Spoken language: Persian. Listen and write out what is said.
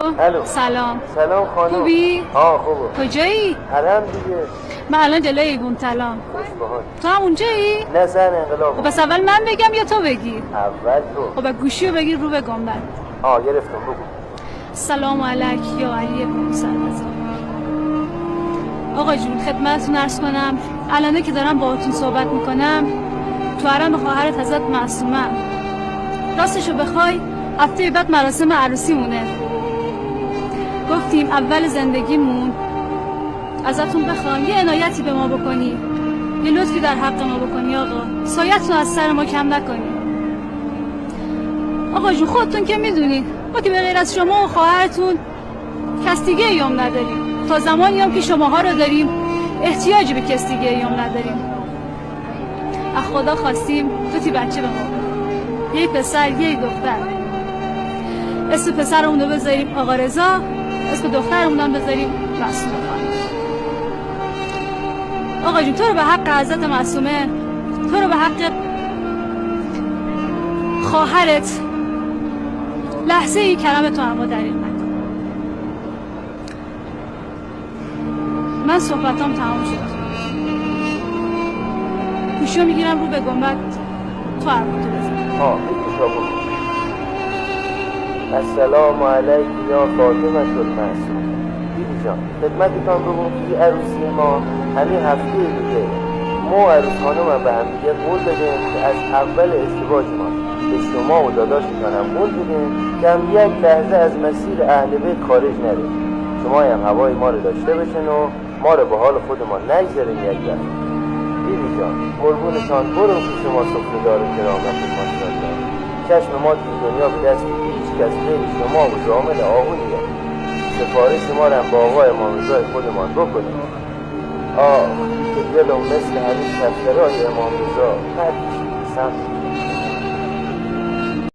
الو. سلام. سلام خانم. خوبی؟ خوبه. کجایی؟ الان دیگه من الان جلوی ایوون تلام. تو هم اونجایی؟ نه زن انقلاب. خب پس اول من بگم یا تو بگی؟ اول تو. خب گوشی رو بگیر رو به گنبد. گرفتم بگو. سلام علیک یا علی ابن موسی رضا. آقا جون خدمتتون عرض کنم الانه که دارم باهاتون صحبت میکنم تو حرم خواهرت حضرت معصومم. راستشو بخوای هفته بعد مراسم عروسی مونه. گفتیم اول زندگیمون ازتون بخوام یه عنایتی به ما بکنی، یه لطفی در حق ما بکنی آقا، سایتون از سر ما کم نکنی. آقا جون خودتون که میدونید ما که به غیر از شما و خواهرتون کس دیگه ایام نداریم، تا زمانی هم که شماها رو داریم احتیاجی به کس دیگه ایام نداریم. از خدا خواستیم دوتی بچه به ما بدید، یه پسر یه دختر. اسم پسرمون رو بذاریم آقا رضا، اسم دخترمون هم بذاریم معصومه خانم. آقا جون تو رو به حق حضرت معصومه، تو رو به حق خواهرت لحظه ای کرم تو اما دریغ نکن. من صحبتام تمام شد، گوشی رو میگیرم رو به گنبد، تو حرفتو بزن. السلام علیک یا فاطمه المعصومه. دیدی جان خدمتتان بگم که عروسی ما همین هفته دیگه ما و عروس خانم هم به هم دیگه قول بدیم که از اول ازدواج ما به شما و داداشتان هم قول بدیم که هم یک لحظه از مسیر اهل بیت خارج نریم. شما هم هوای ما رو داشته بشن و ما رو به حال خودمان نگذاریم یک لحظه. دیدی جان قربونتان برو که شما سفره‌دار کرامتتان شد. چشم ما تو دنیا به دست هیچ کس غیر شما و ضامن آقاییه. سفارش ما رو هم با آقای امام رضا خودمان بکنیم. که دلم مثل همین کفترهای امام رضا هر چی سمت